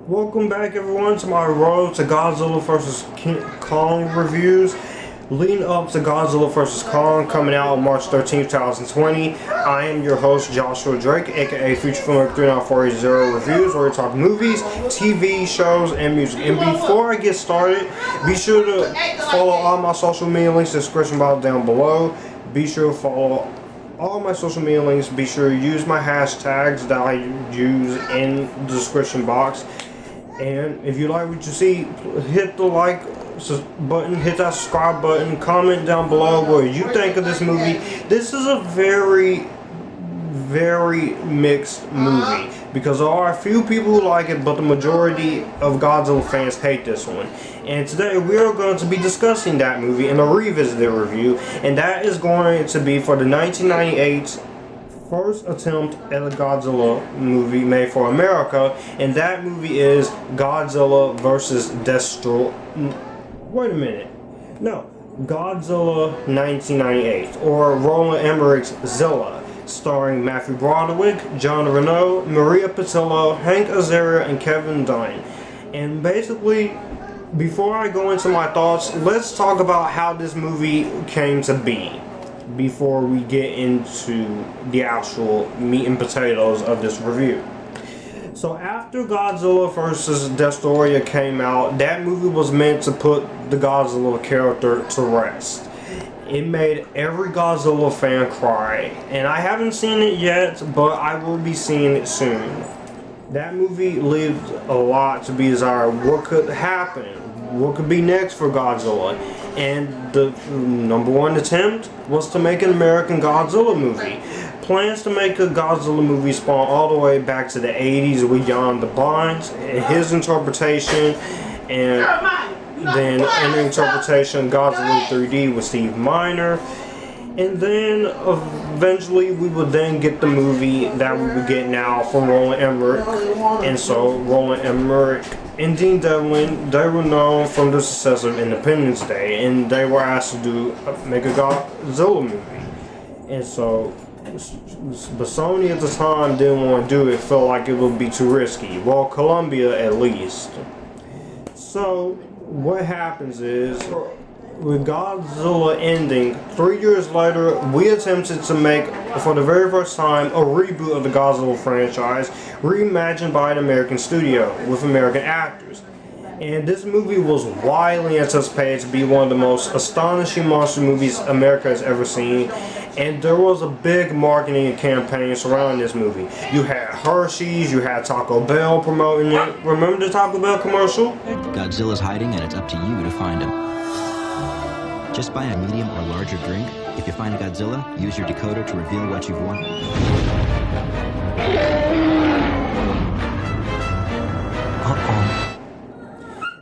Welcome back everyone to my Road to Godzilla vs. Kong reviews. Leading up to Godzilla vs. Kong coming out on March 13th, 2020, I am your host Joshua Drake, aka Future Film 39480 Reviews, where we talk movies, TV shows, and music. And before I get started, be sure to follow all my social media links in the description box down below. Be sure to follow all my social media links. Be sure to use my hashtags that I use in the description box. And if you like what you see, hit the like button, hit that subscribe button, comment down below what you think of this movie. This is a very mixed movie because there are a few people who like it, but the majority of Godzilla fans hate this one. And today we are going to be discussing that movie in a revisited review, and that is going to be for the 1998 first attempt at a Godzilla movie made for America, and that movie is Godzilla vs. Godzilla 1998, or Roland Emmerich's Zilla, starring Matthew Broderick, John Reno, Maria Pitillo, Hank Azaria, and Kevin Dunn. And basically, before I go into my thoughts, let's talk about how this movie came to be before we get into the actual meat and potatoes of this review. So after Godzilla vs. Destroyer came out, that movie was meant to put the Godzilla character to rest. It made every Godzilla fan cry, and I haven't seen it yet, but I will be seeing it soon. That movie left a lot to be desired. What could happen? What could be next for Godzilla? And the number one attempt was to make an American Godzilla movie. Plans to make a Godzilla movie spawned all the way back to the 80s with Jan de Bont and his interpretation, and then an interpretation Godzilla 3D with Steve Miner. And then eventually we would then get the movie that we would get now from Roland Emmerich. And so Roland Emmerich and Dean Devlin, they were known from the success of Independence Day, and they were asked to make a Godzilla movie. And so, but Sony at the time didn't want to do it, felt like it would be too risky. Well, Columbia at least. So what happens is, with Godzilla ending, 3 years later, we attempted to make, for the very first time, a reboot of the Godzilla franchise, reimagined by an American studio, with American actors. And this movie was widely anticipated to be one of the most astonishing monster movies America has ever seen, and there was a big marketing campaign surrounding this movie. You had Hershey's, you had Taco Bell promoting it. Remember the Taco Bell commercial? Godzilla's hiding, and it's up to you to find him. Just buy a medium or larger drink. If you find a Godzilla, use your decoder to reveal what you've won.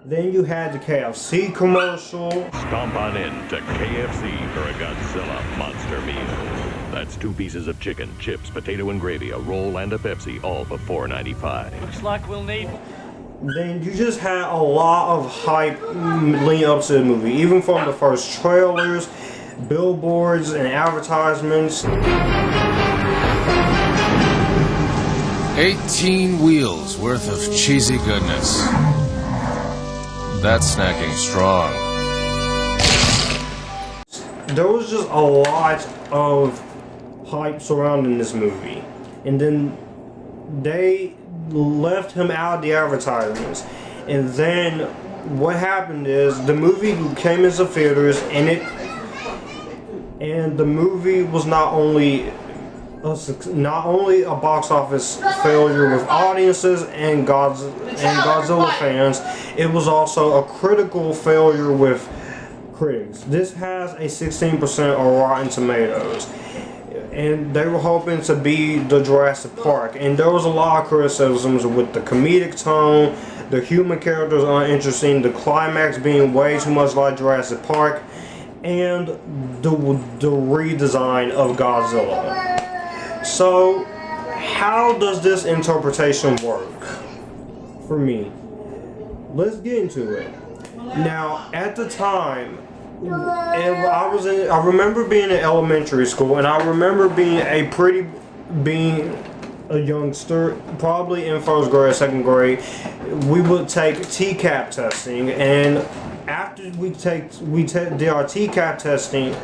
Then you had the KFC commercial. Stomp on in to KFC for a Godzilla monster meal. That's 2 pieces of chicken, chips, potato and gravy, a roll, and a Pepsi, all for $4.95. Looks like we'll need... Then you just had a lot of hype leading up to the movie, even from the first trailers, billboards, and advertisements. 18 wheels worth of cheesy goodness. That's snacking strong. There was just a lot of hype surrounding this movie, and then they left him out of the advertisements. And then what happened is the movie came into theaters, and the movie was not only a box office failure with audiences and Godzilla fans, it was also a critical failure with critics. This has a 16% on Rotten Tomatoes, and they were hoping to be the Jurassic Park, and there was a lot of criticisms with the comedic tone, the human characters uninteresting, the climax being way too much like Jurassic Park, and the redesign of Godzilla. So how does this interpretation work for me? Let's get into it. Now, at the time, I remember being in elementary school, and I remember being a youngster, probably in first grade, second grade. We would take TCAP testing, and after we did our TCAP testing,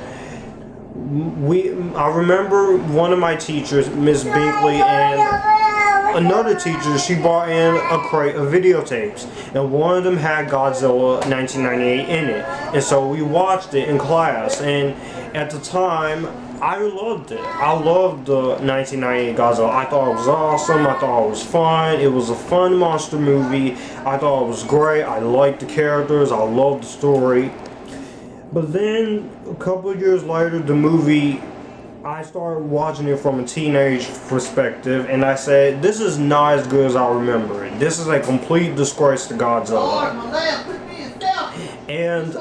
I remember one of my teachers, Miss Binkley, and another teacher, she brought in a crate of videotapes, and one of them had Godzilla 1998 in it, and so we watched it in class, and at the time, I loved it. I loved the 1998 Godzilla. I thought it was awesome. I thought it was fun. It was a fun monster movie. I thought it was great. I liked the characters. I loved the story. But then, a couple of years later, the movie, I started watching it from a teenage perspective, and I said, this is not as good as I remember it. This is a complete disgrace to Godzilla. And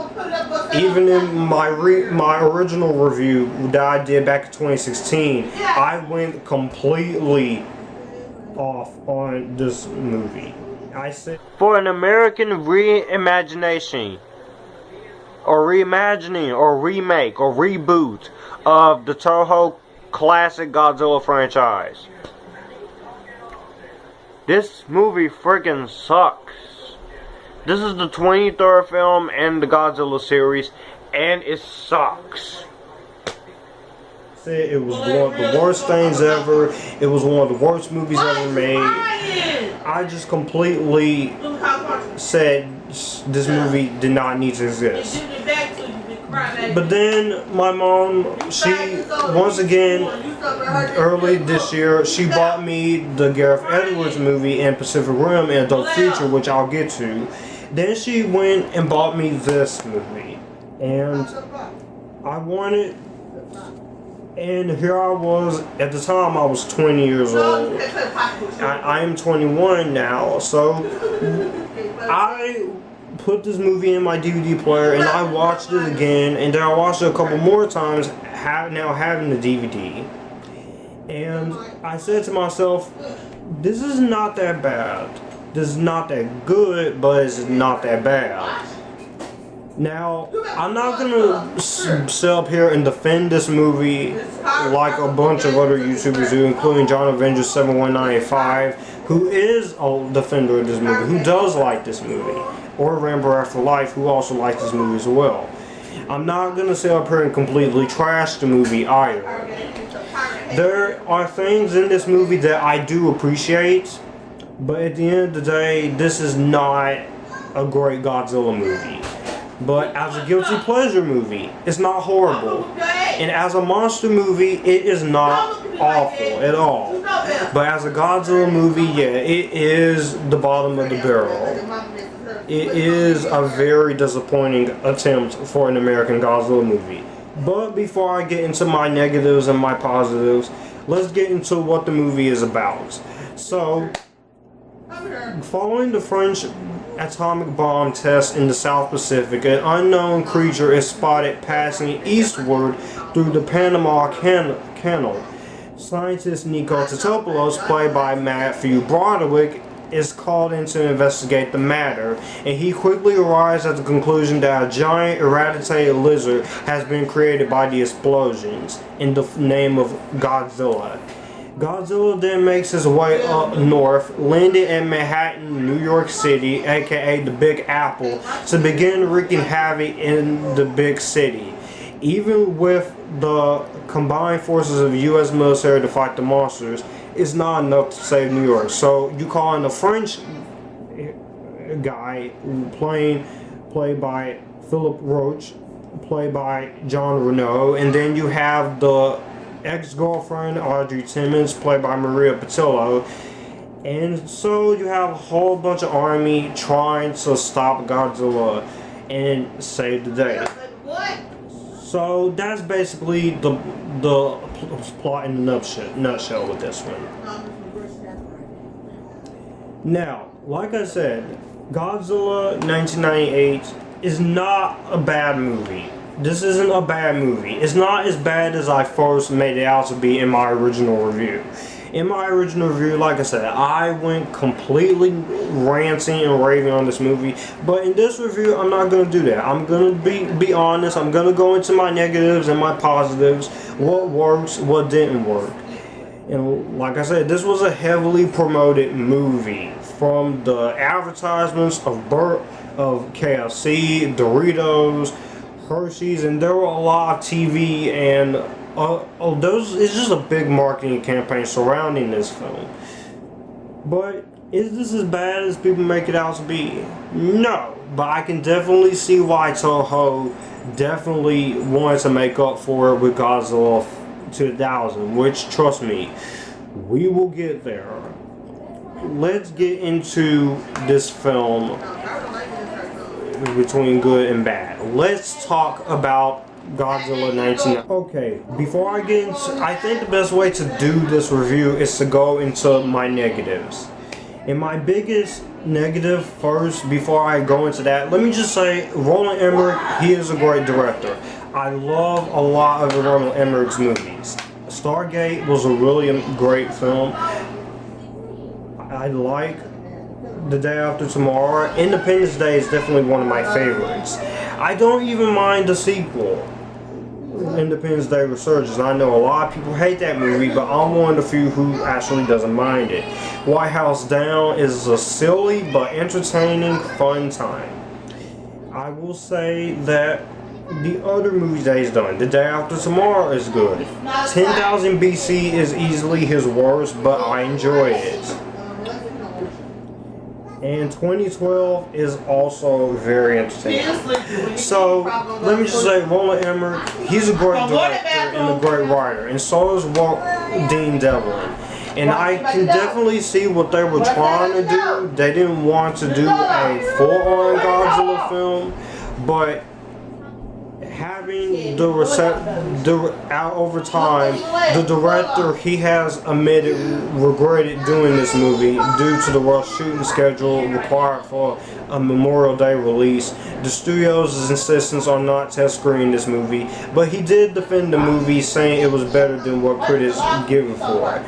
even in my original review that I did back in 2016, I went completely off on this movie. I said, for an American reimagination, or reimagining, or remake, or reboot of the Toho classic Godzilla franchise, this movie freaking sucks. This is the 23rd film in the Godzilla series, and it sucks. It was one of the worst things ever. It was one of the worst movies ever made. I just completely said this movie did not need to exist. But then my mom, she, once again, early this year, she bought me the Gareth Edwards movie and Pacific Rim and Adult Feature, which I'll get to. Then she went and bought me this movie, and I wanted, and here I was, at the time I was 20 years old, I am 21 now, so I put this movie in my DVD player, and I watched it again, and then I watched it a couple more times, now having the DVD, and I said to myself, this is not that bad. This is not that good, but it's not that bad. Now, I'm not gonna sit up here and defend this movie like a bunch of other YouTubers do, including John Avengers 71985, who is a defender of this movie, who does like this movie, or Rambo Afterlife, who also likes this movie as well. I'm not gonna sit up here and completely trash the movie either. There are things in this movie that I do appreciate, but at the end of the day, this is not a great Godzilla movie. But as a guilty pleasure movie, it's not horrible. And as a monster movie, it is not awful at all. But as a Godzilla movie, yeah, it is the bottom of the barrel. It is a very disappointing attempt for an American Godzilla movie. But before I get into my negatives and my positives, let's get into what the movie is about. So, following the French atomic bomb test in the South Pacific, an unknown creature is spotted passing eastward through the Panama Canal. Scientist Niko Tatopolous, played by Matthew Broderick, is called in to investigate the matter, and he quickly arrives at the conclusion that a giant irradiated lizard has been created by the explosions in the name of Godzilla. Godzilla then makes his way up north, landing in Manhattan, New York City, aka the Big Apple, to begin wreaking havoc in the big city. Even with the combined forces of the U.S. military to fight the monsters, it's not enough to save New York. So you call in a French guy played by Philip Roach, played by John Reno, and then you have the ex-girlfriend Audrey Timmons, played by Maria Patillo, and so you have a whole bunch of army trying to stop Godzilla and save the day. So that's basically the plot in a nutshell with this one. Now, like I said, Godzilla 1998 is not a bad movie. This isn't a bad movie. It's not as bad as I first made it out to be in my original review. In my original review, like I said, I went completely ranting and raving on this movie. But in this review, I'm not going to do that. I'm going to be honest. I'm going to go into my negatives and my positives. What works, what didn't work. And like I said, this was a heavily promoted movie. From the advertisements of KFC, Doritos, Hershey's, and there were a lot of TV and it's just a big marketing campaign surrounding this film. But is this as bad as people make it out to be? No, but I can definitely see why Toho definitely wanted to make up for it with Godzilla 2000, which, trust me, we will get there. Let's get into this film between good and bad. Let's talk about Godzilla 1990. Okay, before I get into, I think the best way to do this review is to go into my negatives. And my biggest negative first, before I go into that, let me just say, Roland Emmerich, he is a great director. I love a lot of Roland Emmerich's movies. Stargate was a really great film. I like The Day After Tomorrow. Independence Day is definitely one of my favorites. I don't even mind the sequel, Independence Day Resurgence. I know a lot of people hate that movie, but I'm one of the few who actually doesn't mind it. White House Down is a silly but entertaining, fun time. I will say that the other movies that he's done, The Day After Tomorrow is good. 10,000 BC is easily his worst, but I enjoy it. And 2012 is also very entertaining. So, let me just say, Roland Emmerich, he's a great director and a great writer. And so is Dean Devlin. And I can definitely see what they were trying to do. They didn't want to do a full-on Godzilla film, but having out over time, the director, he has admitted, regretted doing this movie due to the rush shooting schedule required for a Memorial Day release. The studio's insistence on not test screening this movie, but he did defend the movie, saying it was better than what critics give it for.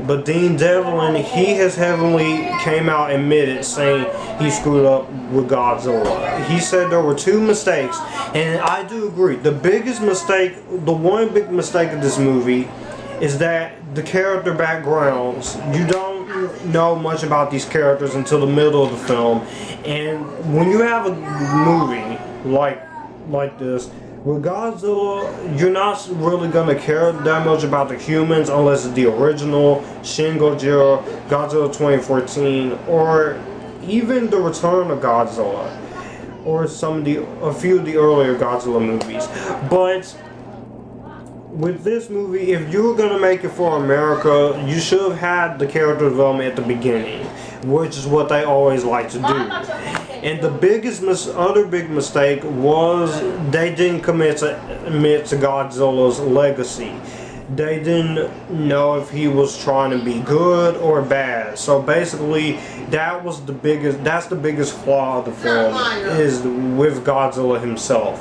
But Dean Devlin, he has heavily came out and admitted, saying he screwed up with Godzilla. He said there were two mistakes, and I do agree. The biggest mistake, the one big mistake of this movie, is that the character backgrounds, you don't know much about these characters until the middle of the film. And when you have a movie like this, with Godzilla, you're not really going to care that much about the humans unless it's the original Shin Godzilla, Godzilla 2014, or even the Return of Godzilla, or a few of the earlier Godzilla movies. But with this movie, if you were going to make it for America, you should have had the character development at the beginning, which is what they always like to do. And the other big mistake was they didn't admit to Godzilla's legacy. They didn't know if he was trying to be good or bad. So basically, that's the biggest flaw of the film, is with Godzilla himself.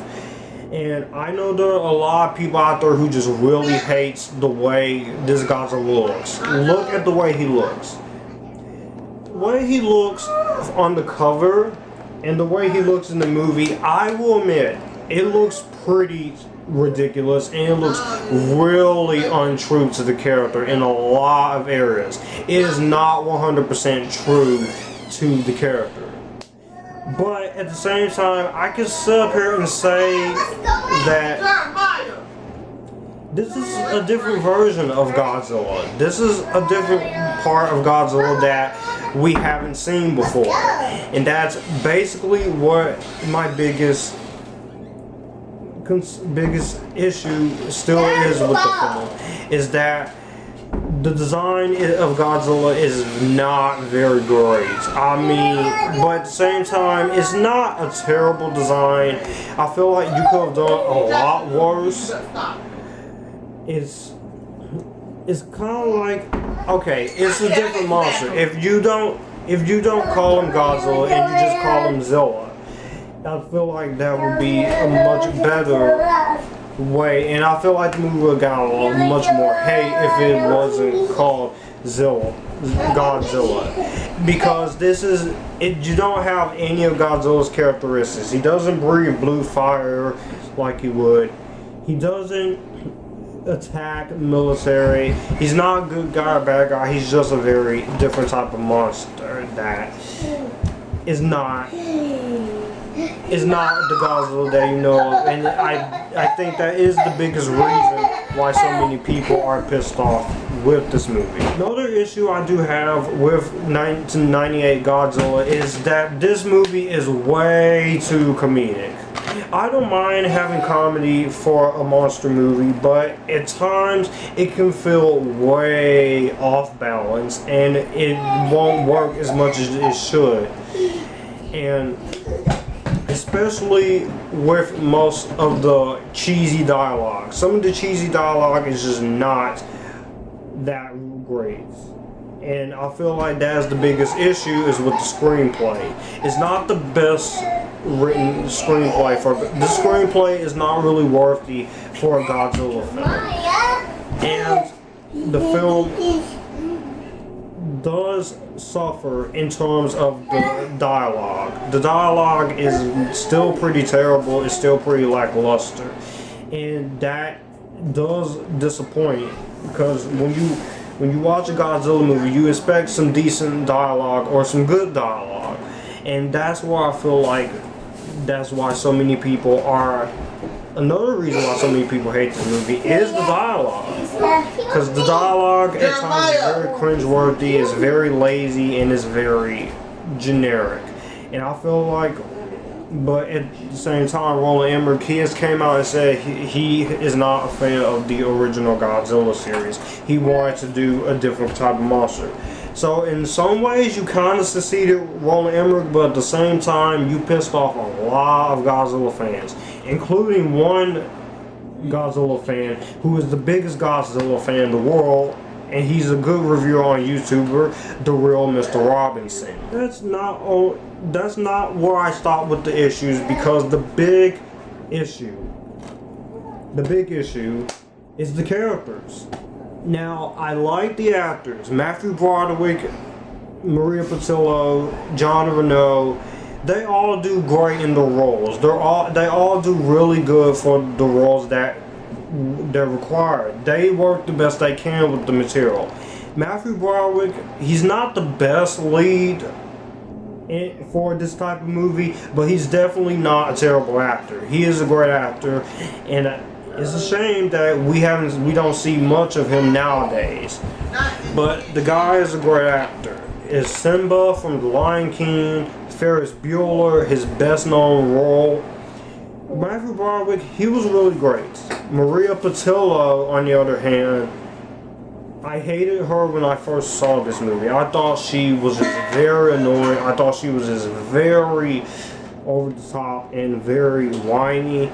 And I know there are a lot of people out there who just really hates the way this Godzilla looks. Look at the way he looks. The way he looks on the cover and the way he looks in the movie, I will admit, it looks pretty ridiculous and it looks really untrue to the character in a lot of areas. It is not 100% true to the character. But at the same time, I can sit up here and say that this is a different version of Godzilla. This is a different part of Godzilla that we haven't seen before. And that's basically what my biggest issue still is with the film, is that the design of Godzilla is not very great. I mean, but at the same time, it's not a terrible design. I feel like you could have done a lot worse. It's kind of like, okay, it's a different monster. If you don't call him Godzilla and you just call him Zilla, I feel like that would be a much better way, and I feel like the movie would have gotten much more hate if it wasn't called Godzilla, because you don't have any of Godzilla's characteristics. He doesn't breathe blue fire like he would. He doesn't attack military. He's not a good guy or bad guy. He's just a very different type of monster that is not the Godzilla that you know of. And I think that is the biggest reason why so many people are pissed off with this movie. Another issue I do have with 1998 Godzilla is that this movie is way too comedic. I don't mind having comedy for a monster movie, but at times it can feel way off balance and it won't work as much as it should. And especially with most of the cheesy dialogue. Some of the cheesy dialogue is just not that great. And I feel like that's the biggest issue is with the screenplay. It's not the best written screenplay the screenplay is not really worthy for a Godzilla film. And the film does suffer in terms of the dialogue. The dialogue is still pretty terrible, it's still pretty lackluster. And that does disappoint, because when you watch a Godzilla movie, you expect some decent dialogue or some good dialogue. And that's why I feel like that's why so many people are. Another reason why so many people hate this movie is the dialogue. Because the dialogue at times is very cringeworthy, is very lazy, and is very generic. And I feel like, but at the same time, Roland Emmerich, he has came out and said he is not a fan of the original Godzilla series. He wanted to do a different type of monster. So in some ways you kind of succeeded, Roland Emmerich, but at the same time you pissed off a lot of Godzilla fans, including one Godzilla fan who is the biggest Godzilla fan in the world, and he's a good reviewer on YouTuber, The Real Mr. Robinson. That's not where I stop with the issues, because the big issue is the characters. Now, I like the actors. Matthew Broderick, Maria Pitillo, John Reno. They all do great in the roles. They all do really good for the roles that they're required. They work the best they can with the material. Matthew Broderick, he's not the best lead for this type of movie, but he's definitely not a terrible actor. He is a great actor, and it's a shame that we don't see much of him nowadays. But the guy is a great actor. It's Simba from The Lion King, Ferris Bueller, his best known role. Matthew Broderick, he was really great. Maria Pitillo, on the other hand, I hated her when I first saw this movie. I thought she was just very annoying. I thought she was just very over the top and very whiny.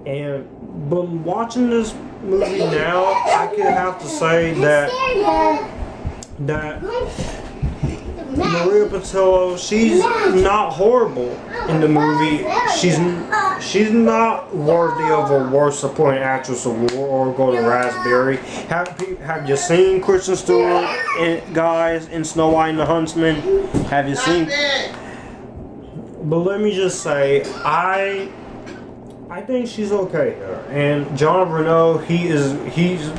But watching this movie now, I could have to say that Maria Pitillo, she's not horrible in the movie. She's not worthy of a worst supporting actress award or Golden Raspberry. Have you seen Kristen Stewart guys in Snow White and the Huntsman? Have you seen? But let me just say, I think she's okay here. And John Reno, he's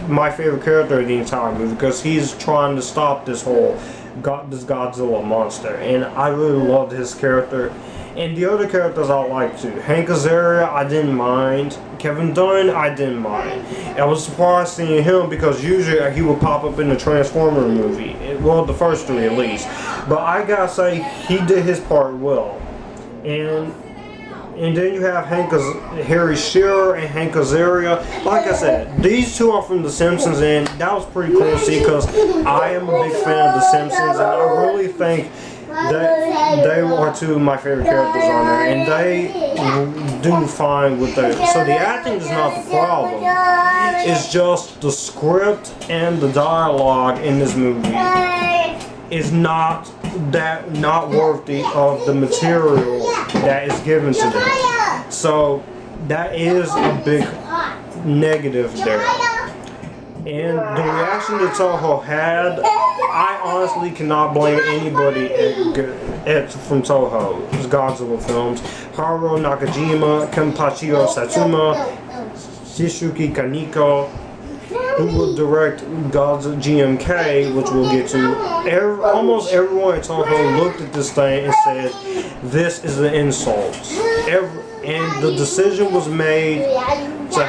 my favorite character in the entire movie, because he's trying to stop this Godzilla monster, and I really loved his character. And the other characters I like too. Hank Azaria, I didn't mind. Kevin Dunn, I didn't mind. I was surprised seeing him, because usually he would pop up in the Transformer movie. Well, the first three at least. But I gotta say, he did his part well. And then you have Harry Shearer and Hank Azaria. Like I said, these two are from The Simpsons, and that was pretty cool to see, because I am a big fan of The Simpsons, and I really think that they are two of my favorite characters on there, and they do fine with that. So the acting is not the problem. It's just the script and the dialogue in this movie is not that not worthy of the material that is given to them. So that is a big negative there. And the reaction that Toho had, I honestly cannot blame anybody from Toho's Godzilla films. Haruo Nakajima, Kenpachio Satsuma, Shishuki Kaneko, who will direct Godzilla GMK, which we'll get to. Almost everyone at Toho looked at this thing and said, this is an insult. And the decision was made to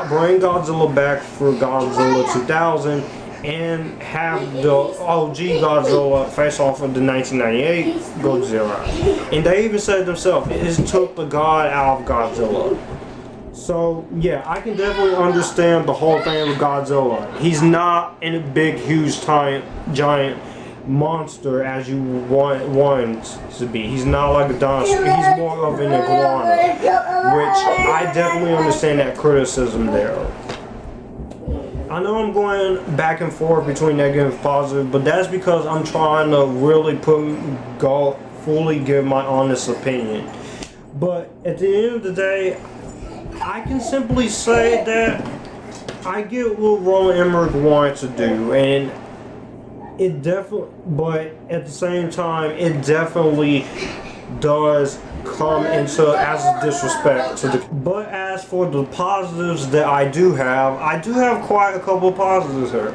bring Godzilla back for Godzilla 2000 and have the OG Godzilla face off with the 1998 Godzilla. And they even said themselves, it took the god out of Godzilla. So yeah, I can definitely understand the whole thing with Godzilla. He's not in a big, huge, giant monster as you want to be. He's not like a dinosaur. He's more of an iguana, which I definitely understand that criticism there. I know I'm going back and forth between negative and positive, but that's because I'm trying to really fully give my honest opinion. But at the end of the day, I can simply say that I get what Roland Emmerich wanted to do, and it definitely, but at the same time, it definitely does come into as a disrespect to the. But as for the positives that I do have quite a couple of positives here.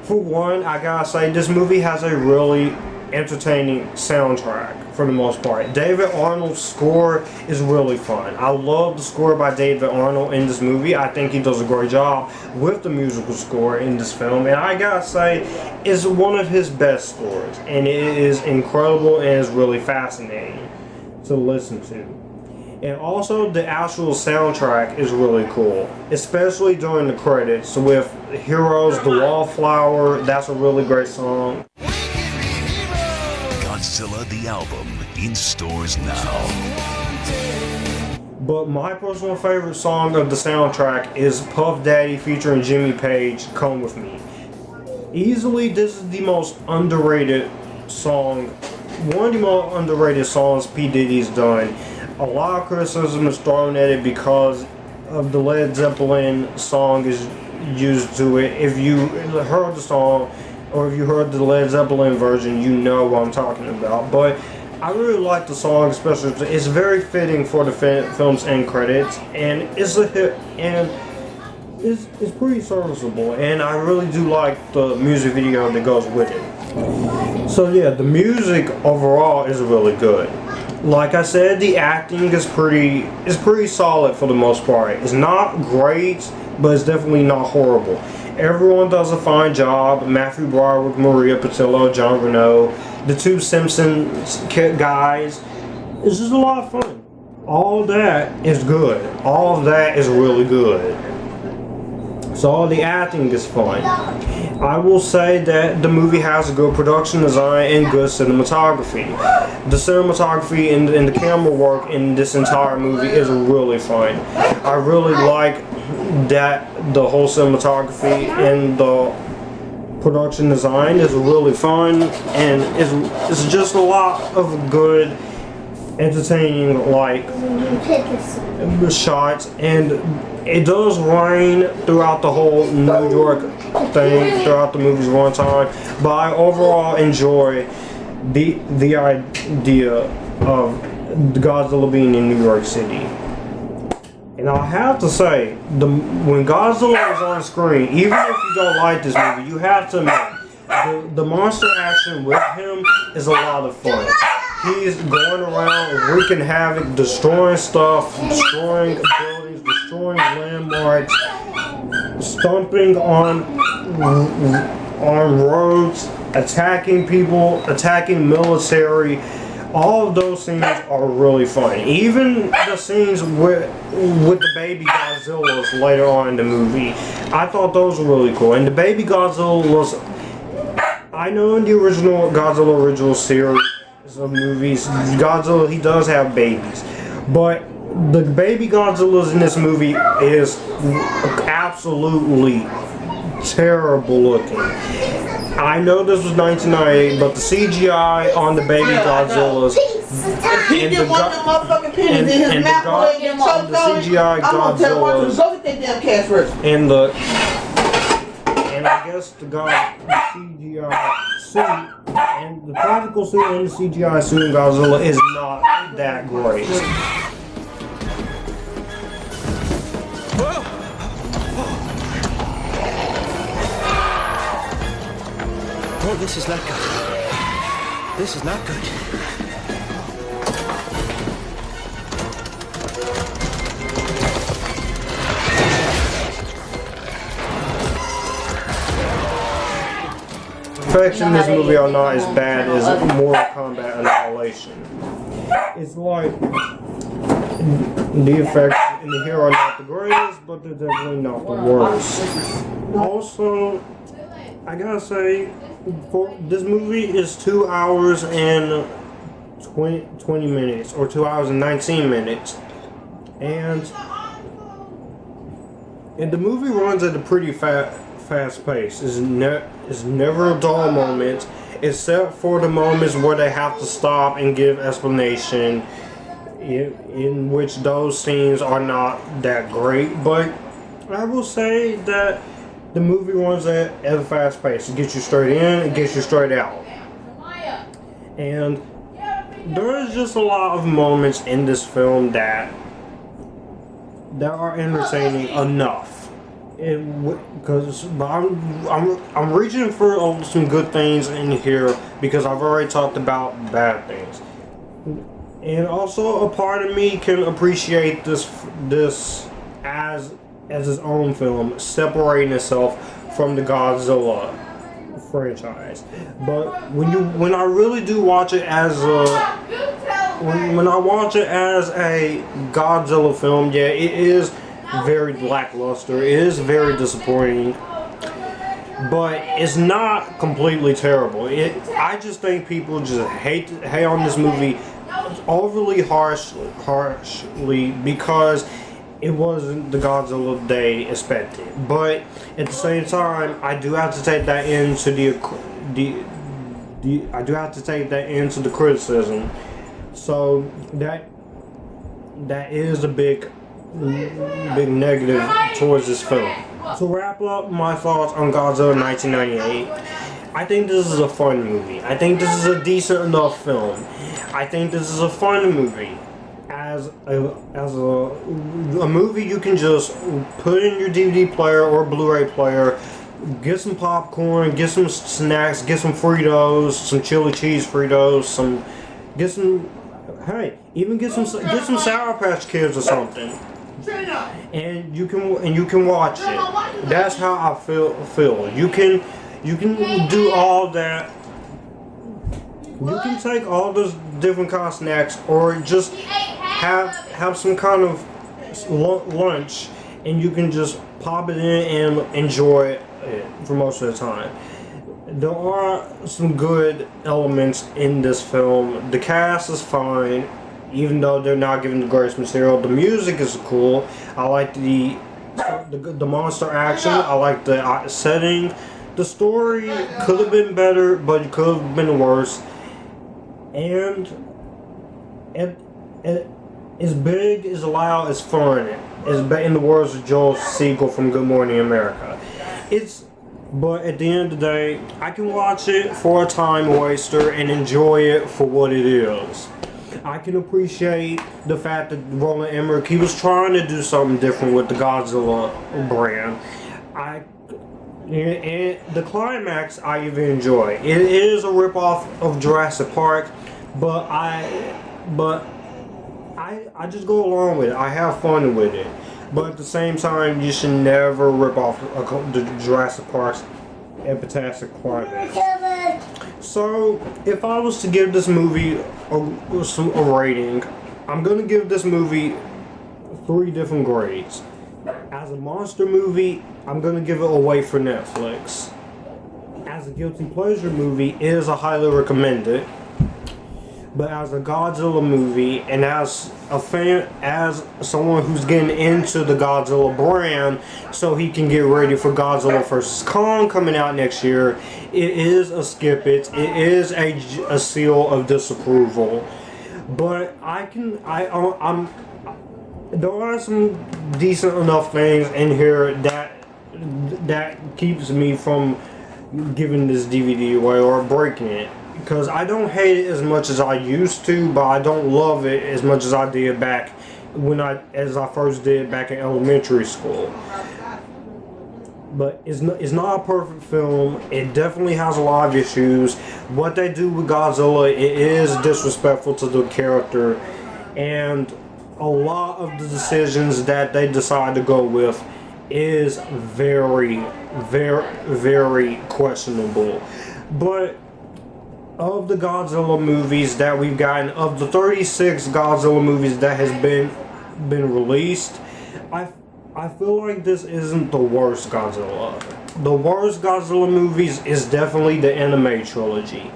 For one, I gotta say this movie has a really entertaining soundtrack for the most part. David Arnold's score is really fun. I love the score by David Arnold in this movie. I think he does a great job with the musical score in this film, and I gotta say it's one of his best scores, and it is incredible and is really fascinating to listen to. And also the actual soundtrack is really cool, especially during the credits with Heroes, The Wallflower. That's a really great song. Godzilla the album in stores now. But my personal favorite song of the soundtrack is Puff Daddy featuring Jimmy Page, Come With Me. Easily, this is the most underrated song, one of the most underrated songs P. Diddy's done. A lot of criticism is thrown at it because of the Led Zeppelin song is used to it. If you heard the song, or if you heard the Led Zeppelin version, you know what I'm talking about. But I really like the song, especially it's very fitting for the film's end credits, and it's a hit, and it's pretty serviceable, and I really do like the music video that goes with it. So yeah, the music overall is really good. Like I said, the acting is pretty solid for the most part. It's not great, but it's definitely not horrible. Everyone does a fine job. Matthew Broderick, Maria Pitillo, John Renaud, the two Simpsons guys. It's just a lot of fun. All that is good. All of that is really good. So all the acting is fun. I will say that the movie has a good production design and good cinematography. The cinematography and the camera work in this entire movie is really fun. I really like that the whole cinematography and the production design is really fun, and it's just a lot of good, entertaining shots, and it does rain throughout the whole New York thing, throughout the movie's runtime, but I overall enjoy the idea of Godzilla being in New York City. And I have to say, when Godzilla is on screen, even if you don't like this movie, you have to admit, the monster action with him is a lot of fun. He's going around wreaking havoc, destroying stuff, destroying buildings, destroying landmarks, stomping on roads, attacking people, attacking military. All of those scenes are really fun. Even the scenes with the baby Godzillas later on in the movie, I thought those were really cool. And the baby Godzillas, I know in the original Godzilla series of movies, Godzilla, he does have babies, but the baby Godzillas in this movie is absolutely terrible looking. I know this was 1998, but the CGI on the baby Godzillas He didn't want them motherfucking pennies in his mouth before he get choked on it. CGI I'm gonna tell watch him Godzillas go get that damn cash register. and I guess the CGI suit and the practical suit and the CGI suit in Godzilla is not that great. Oh, this is not good. This is not good. Effects in this movie are not as bad as Mortal Kombat Annihilation. It's like the effects in the here are not the greatest, but they're definitely not the worst. Also, I gotta say, this movie is 2 hours and 20 minutes, or 2 hours and 19 minutes, and the movie runs at a pretty fast pace. It's never a dull moment, except for the moments where they have to stop and give explanation, in which those scenes are not that great. But I will say that the movie runs at a fast pace. It gets you straight in, it gets you straight out. And there is just a lot of moments in this film that are entertaining enough. Because I'm reaching for some good things in here because I've already talked about bad things. And also a part of me can appreciate this as its own film, separating itself from the Godzilla franchise. But when I really do watch it as when I watch it as a Godzilla film, yeah, it is very lackluster. It is very disappointing, but it's not completely terrible. I just think people just hate on this movie overly harshly because it wasn't the Godzilla they expected. But at the same time, I do have to take that into the criticism. So that is a big negative towards this film. To wrap up my thoughts on Godzilla 1998, I think this is a fun movie. I think this is a decent enough film. I think this is a fun movie. As a movie you can just put in your DVD player or Blu-ray player, get some popcorn, get some snacks, get some Fritos, some chili cheese Fritos, even get some Sour Patch Kids or something, and you can watch it. That's how I feel. You can do all that. You can take all those different kind of snacks, or just have some kind of lunch, and you can just pop it in and enjoy it for most of the time. There are some good elements in this film. The cast is fine, even though they're not given the greatest material. The music is cool. I like the monster action. I like the setting. The story could have been better, but it could have been worse. And as big, as loud, as fun, in the words of Joel Siegel from Good Morning America. But at the end of the day, I can watch it for a time waster and enjoy it for what it is. I can appreciate the fact that Roland Emmerich, he was trying to do something different with the Godzilla brand. And the climax I even enjoy. It is a ripoff of Jurassic Park, but I just go along with it. I have fun with it. But at the same time, you should never rip off the Jurassic Park's Epictastic climax. So, if I was to give this movie a rating, I'm going to give this movie 3 different grades. As a monster movie, I'm going to give it away for Netflix. As a guilty pleasure movie, it is a highly recommended. But as a Godzilla movie, and as a fan, as someone who's getting into the Godzilla brand, so he can get ready for Godzilla vs. Kong coming out next year, it is a skip it. It is a seal of disapproval. But there are some decent enough things in here that keeps me from giving this DVD away or breaking it. Because I don't hate it as much as I used to, but I don't love it as much as I did back as I first did back in elementary school. But it's not a perfect film. It definitely has a lot of issues. What they do with Godzilla, it is disrespectful to the character, and a lot of the decisions that they decide to go with is very, very, very questionable. But of the Godzilla movies that we've gotten, of the 36 Godzilla movies that has been released, I feel like this isn't the worst Godzilla. The worst Godzilla movies is definitely the anime trilogy.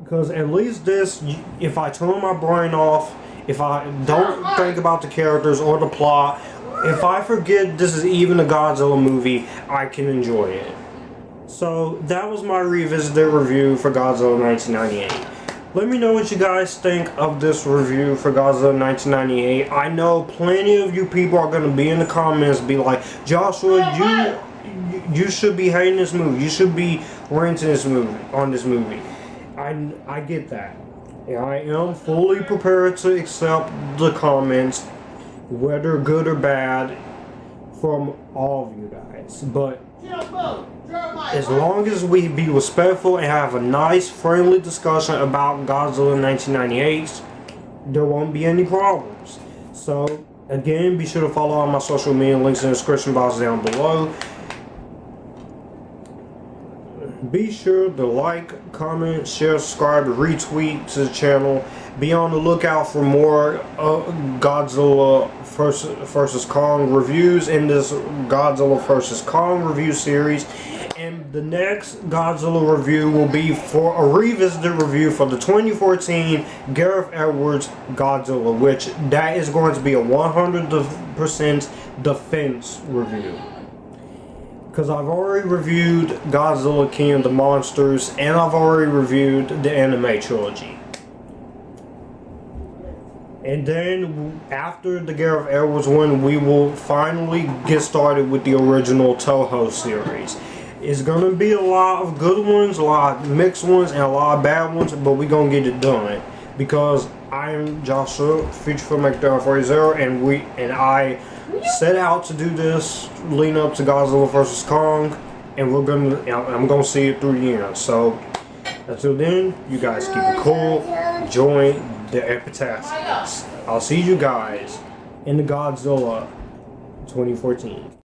Because at least this, if I turn my brain off, if I don't think about the characters or the plot, if I forget this is even a Godzilla movie, I can enjoy it. So that was my revisited review for Godzilla 1998. Let me know what you guys think of this review for Godzilla 1998. I know plenty of you people are going to be in the comments, be like, Joshua, you should be hating this movie. You should be ranting this movie. I get that. And I am fully prepared to accept the comments, whether good or bad, from all of you guys. But as long as we be respectful and have a nice, friendly discussion about Godzilla 1998, there won't be any problems. So, again, be sure to follow all my social media links in the description box down below. Be sure to like, comment, share, subscribe, retweet to the channel. Be on the lookout for more Godzilla vs. Kong reviews in this Godzilla vs. Kong review series. And the next Godzilla review will be for a revisited review for the 2014 Gareth Edwards Godzilla, which that is going to be a 100% defense review. Because I've already reviewed Godzilla King of the Monsters, and I've already reviewed the anime trilogy. And then, after the Gareth Edwards one, we will finally get started with the original Toho series. It's going to be a lot of good ones, a lot of mixed ones, and a lot of bad ones, but we're going to get it done. Because I am Joshua, feature filmmaker 40, and I set out to do this leading up to Godzilla vs. Kong, and I'm gonna see it through the end. So until then, you guys keep it cool. Join the Epictasticness. I'll see you guys in the Godzilla 2014.